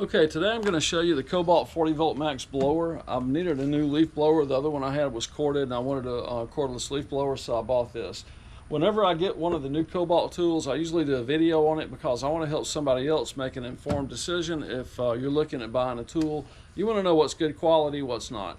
Okay, today I'm going to show you the Kobalt 40 volt max blower. I've needed a new leaf blower. The other one I had was corded and I wanted a cordless leaf blower, so I bought this. Whenever I get one of the new Kobalt tools, I usually do a video on it because I want to help somebody else make an informed decision. If you're looking at buying a tool, you want to know what's good quality, what's not.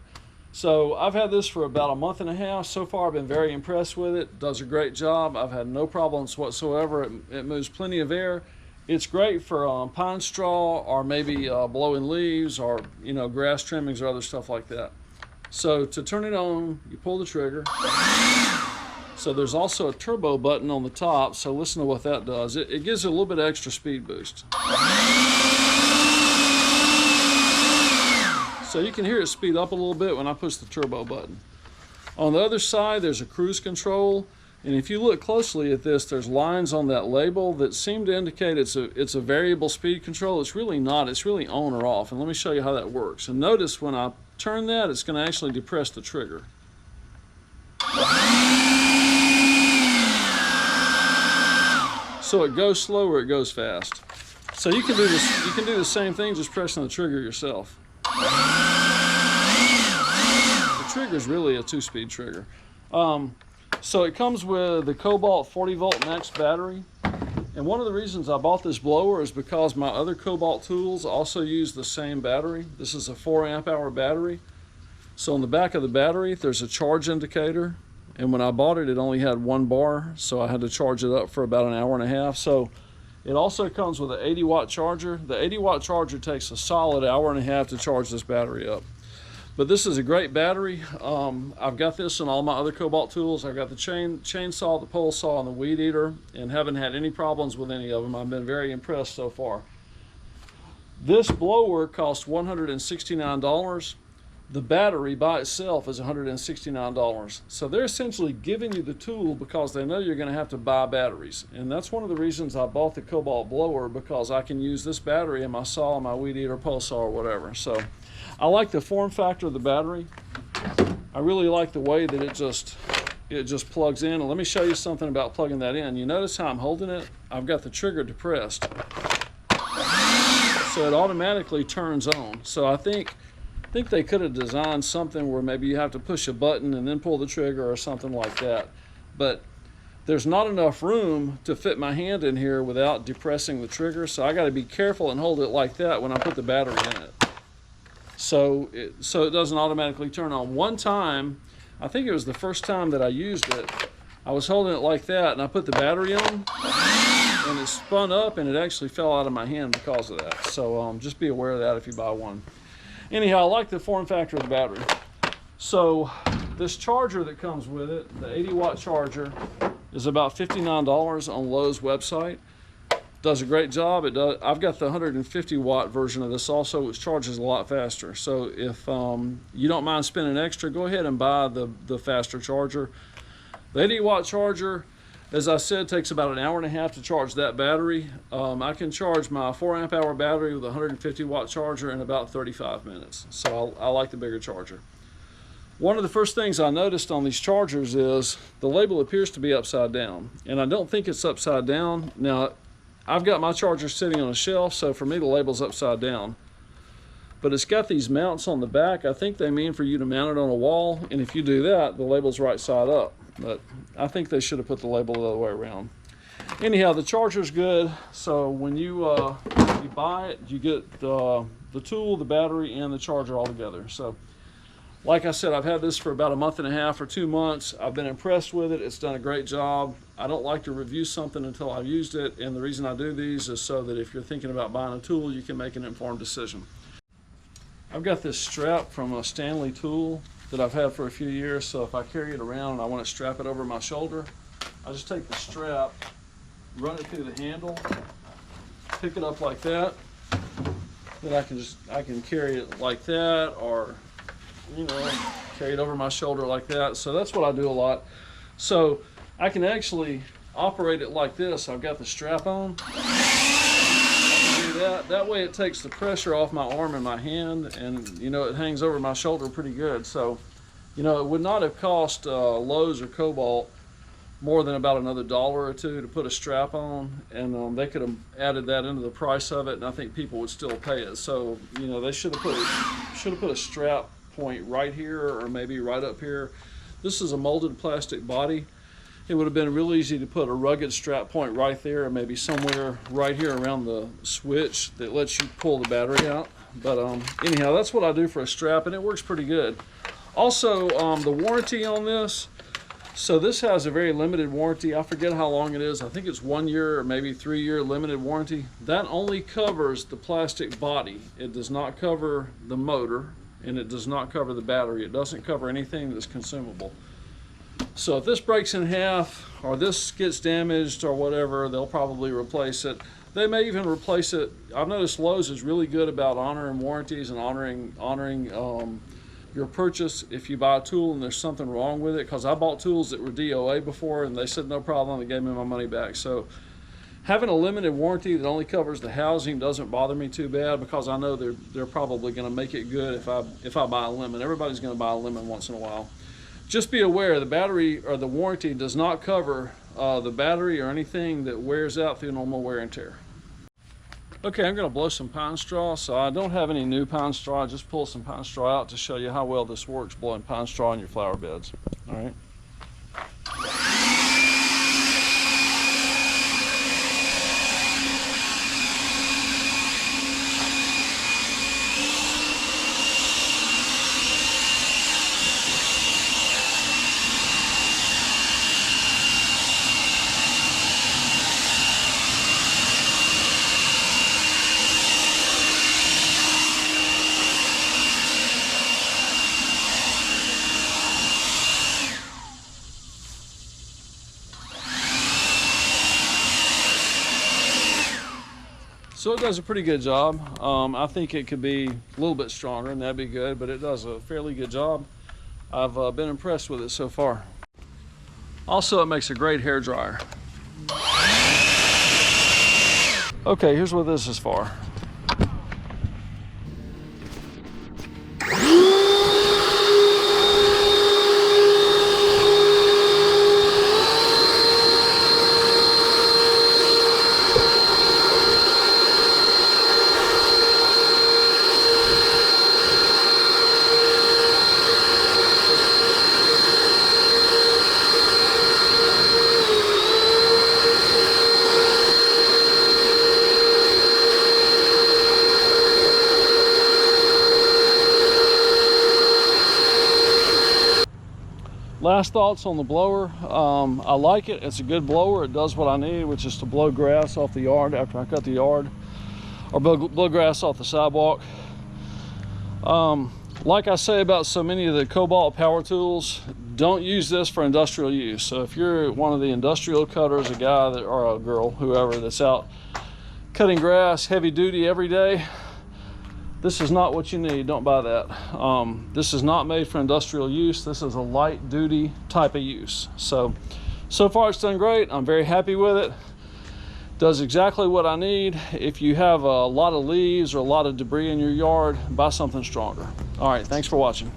So I've had this for about a month and a half. So far I've been very impressed with it. It does a great job. I've had no problems whatsoever. It moves plenty of air. It's great for pine straw or maybe blowing leaves or grass trimmings or other stuff like that. So to turn it on, you pull the trigger. So there's also a turbo button on the top, so listen to what that does. It gives it a little bit of extra speed boost. So you can hear it speed up a little bit when I push the turbo button. On the other side, there's a cruise control. And if you look closely at this, there's lines on that label that seem to indicate it's a variable speed control. It's really not. It's really on or off. And let me show you how that works. And notice when I turn that, it's going to actually depress the trigger. So it goes slow or it goes fast. So you can do this. You can do the same thing, just pressing the trigger yourself. The trigger is really a 2-speed trigger. So it comes with the Kobalt 40 volt max battery. And one of the reasons I bought this blower is because my other Kobalt tools also use the same battery. This is a 4 amp hour battery. So on the back of the battery, there's a charge indicator. And when I bought it, it only had 1 bar. So I had to charge it up for about an hour and a half. So it also comes with an 80 watt charger. The 80 watt charger takes a solid hour and a half to charge this battery up. But this is a great battery. I've got this in all my other Kobalt tools. I've got the chainsaw, the pole saw, and the weed eater, and haven't had any problems with any of them. I've been very impressed so far. This blower costs $169. The battery by itself is $169. So they're essentially giving you the tool because they know you're going to have to buy batteries. And that's one of the reasons I bought the Kobalt blower, because I can use this battery in my saw, my weed eater, pole saw, or whatever. So I like the form factor of the battery. I really like the way that it just plugs in. And let me show you something about plugging that in. You notice how I'm holding it? I've got the trigger depressed. So it automatically turns on. So I think they could have designed something where maybe you have to push a button and then pull the trigger or something like that. But there's not enough room to fit my hand in here without depressing the trigger. So I got to be careful and hold it like that when I put the battery in it. So it doesn't automatically turn on. One time, I think it was the first time that I used it, I was holding it like that and I put the battery on and it spun up and it actually fell out of my hand because of that. So just be aware of that if you buy one. Anyhow, I like the form factor of the battery. So this charger that comes with it, the 80 watt charger, is about $59 on Lowe's website. Does a great job. I've got the 150 watt version of this also, which charges a lot faster. So if you don't mind spending extra, go ahead and buy the faster charger. The 80 watt charger, as I said, takes about an hour and a half to charge that battery. I can charge my 4 amp hour battery with a 150 watt charger in about 35 minutes. So I like the bigger charger. One of the first things I noticed on these chargers is the label appears to be upside down. And I don't think it's upside down. Now, I've got my charger sitting on a shelf, so for me the label's upside down. But it's got these mounts on the back. I think they mean for you to mount it on a wall, and if you do that, the label's right side up. But I think they should have put the label the other way around. Anyhow, the charger's good, so when you buy it, you get the tool, the battery, and the charger all together. So like I said, I've had this for about a month and a half or 2 months. I've been impressed with it. It's done a great job. I don't like to review something until I've used it, and the reason I do these is so that if you're thinking about buying a tool, you can make an informed decision. I've got this strap from a Stanley tool that I've had for a few years, so if I carry it around and I want to strap it over my shoulder, I just take the strap, run it through the handle, pick it up like that, then I can carry it like that, or carry it over my shoulder like that. So that's what I do a lot. So I can actually operate it like this. I've got the strap on. I can do that. That way it takes the pressure off my arm and my hand, and it hangs over my shoulder pretty good. So it would not have cost Lowe's or Kobalt more than about another dollar or two to put a strap on, and they could have added that into the price of it, and I think people would still pay it. So, you know, they should have put a strap point right here, or maybe right up here. This is a molded plastic body. It would have been real easy to put a rugged strap point right there, or maybe somewhere right here around the switch that lets you pull the battery out. But anyhow, that's what I do for a strap, and it works pretty good. Also, the warranty on this, so this has a very limited warranty. I forget how long it is. I think it's 1 year or maybe 3-year limited warranty. That only covers the plastic body. It does not cover the motor, and it does not cover the battery. It doesn't cover anything that's consumable. So if this breaks in half, or this gets damaged or whatever, they'll probably replace it. They may even replace it. I've noticed Lowe's is really good about honoring warranties and honoring your purchase if you buy a tool and there's something wrong with it, because I bought tools that were DOA before and they said no problem, they gave me my money back. So having a limited warranty that only covers the housing doesn't bother me too bad, because I know they're probably going to make it good if I buy a lemon. Everybody's going to buy a lemon once in a while. Just be aware, the battery or the warranty does not cover the battery or anything that wears out through normal wear and tear. Okay, I'm going to blow some pine straw. So I don't have any new pine straw. I just pulled some pine straw out to show you how well this works, blowing pine straw in your flower beds. All right. So it does a pretty good job. I think it could be a little bit stronger, and that'd be good, but it does a fairly good job. I've been impressed with it so far. Also, it makes a great hair dryer. Okay, here's what this is for. Last thoughts on the blower. I like it. It's a good blower. It does what I need, which is to blow grass off the yard after I cut the yard, or blow grass off the sidewalk. Like I say about so many of the Kobalt power tools, don't use this for industrial use. So if you're one of the industrial cutters, a guy that, or a girl, whoever, that's out cutting grass heavy duty every day, this is not what you need. Don't buy that. This is not made for industrial use. This is a light duty type of use. So far it's done great. I'm very happy with it. Does exactly what I need. If you have a lot of leaves or a lot of debris in your yard, buy something stronger. All right, thanks for watching.